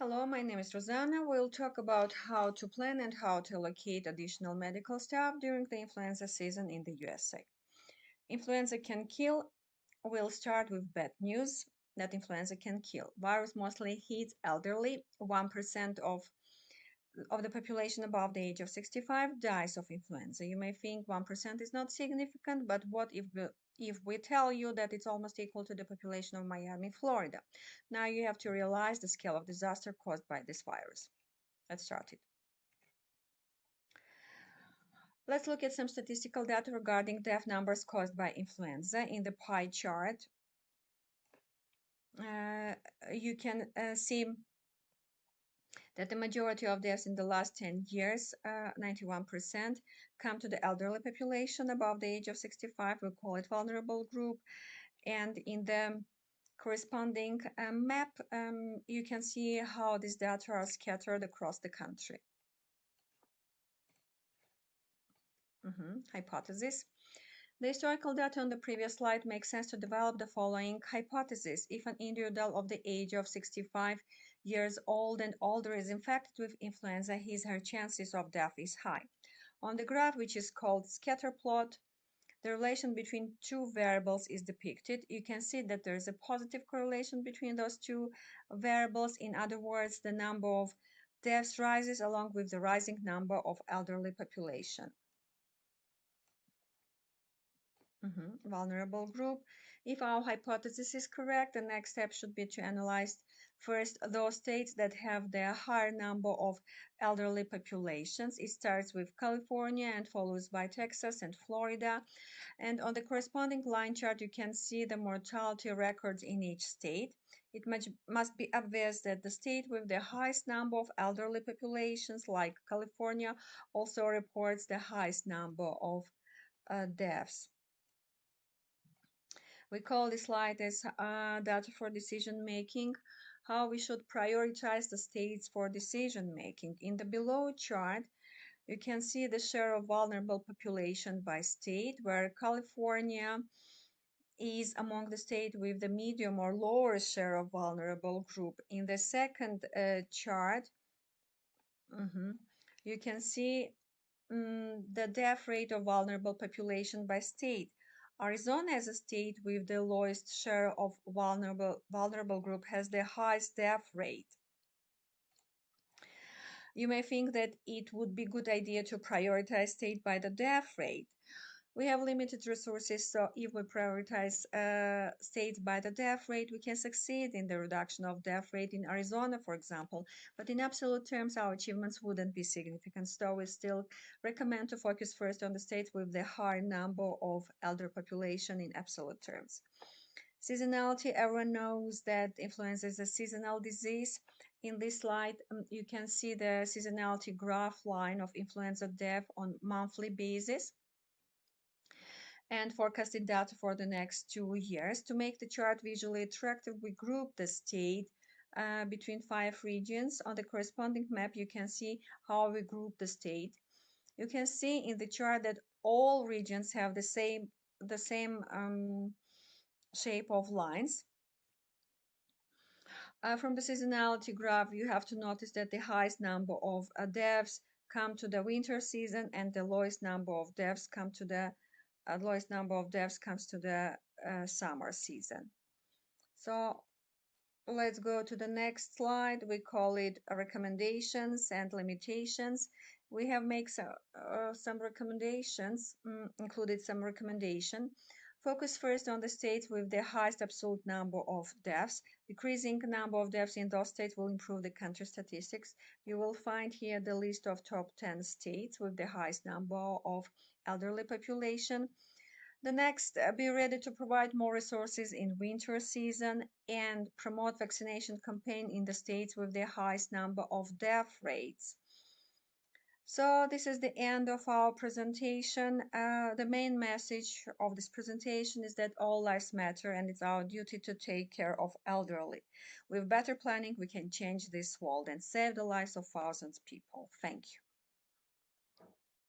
Hello, my name is Rosanna. We'll talk about how to plan and how to allocate additional medical staff during the influenza season in the USA. Influenza can kill. We'll start with bad news that influenza can kill. Virus mostly hits elderly. 1% of the population above the age of 65 dies of influenza. You may think 1% is not significant, but what if we tell you that it's almost equal to the population of Miami, Florida? Now you have to realize the scale of disaster caused by this virus. Let's start it. Let's look at some statistical data regarding death numbers caused by influenza. In the pie chart, you can see that the majority of deaths in the last 10 years, 91%, come to the elderly population above the age of 65. We call it vulnerable group. And in the corresponding map, you can see how these data are scattered across the country. Hypothesis. The historical data on the previous slide makes sense to develop the following hypothesis. If an individual of the age of 65 years old and older is infected with influenza, his or her chances of death is high. On the graph, which is called scatter plot, the relation between two variables is depicted. You can see that there is a positive correlation between those two variables. In other words, the number of deaths rises along with the rising number of elderly population. Vulnerable group. If our hypothesis is correct, the next step should be to analyze first those states that have the higher number of elderly populations. It starts with California and follows by Texas and Florida. And on the corresponding line chart, you can see the mortality records in each state. It must be obvious that the state with the highest number of elderly populations, like California, also reports the highest number of deaths. We call this slide as data for decision making, how we should prioritize the states for decision making. In the below chart, you can see the share of vulnerable population by state, where California is among the states with the medium or lower share of vulnerable group. In the second chart, you can see the death rate of vulnerable population by state. Arizona, as a state with the lowest share of vulnerable group, has the highest death rate. You may think that it would be a good idea to prioritize state by the death rate. We have limited resources, so if we prioritize states by the death rate, we can succeed in the reduction of death rate in Arizona, for example. But in absolute terms, our achievements wouldn't be significant. So we still recommend to focus first on the states with the high number of elder population in absolute terms. Seasonality, everyone knows that influenza is a seasonal disease. In this slide, you can see the seasonality graph line of influenza death on monthly basis and forecasted data for the next 2 years. To make the chart visually attractive, we group the state between 5 regions. On the corresponding map, you can see how we group the state. You can see in the chart that all regions have the same shape of lines. From the seasonality graph, you have to notice that the highest number of deaths come to the winter season, and the lowest number of deaths come to the summer season. So let's go to the next slide. We call it recommendations and limitations. We have made some recommendations, included some recommendation. Focus first on the states with the highest absolute number of deaths. Decreasing number of deaths in those states will improve the country statistics. You will find here the list of top 10 states with the highest number of elderly population. The next, be ready to provide more resources in winter season and promote vaccination campaign in the states with the highest number of death rates. So this is the end of our presentation. The main message of this presentation is that all lives matter, and it's our duty to take care of elderly. With better planning, we can change this world and save the lives of thousands of people. Thank you.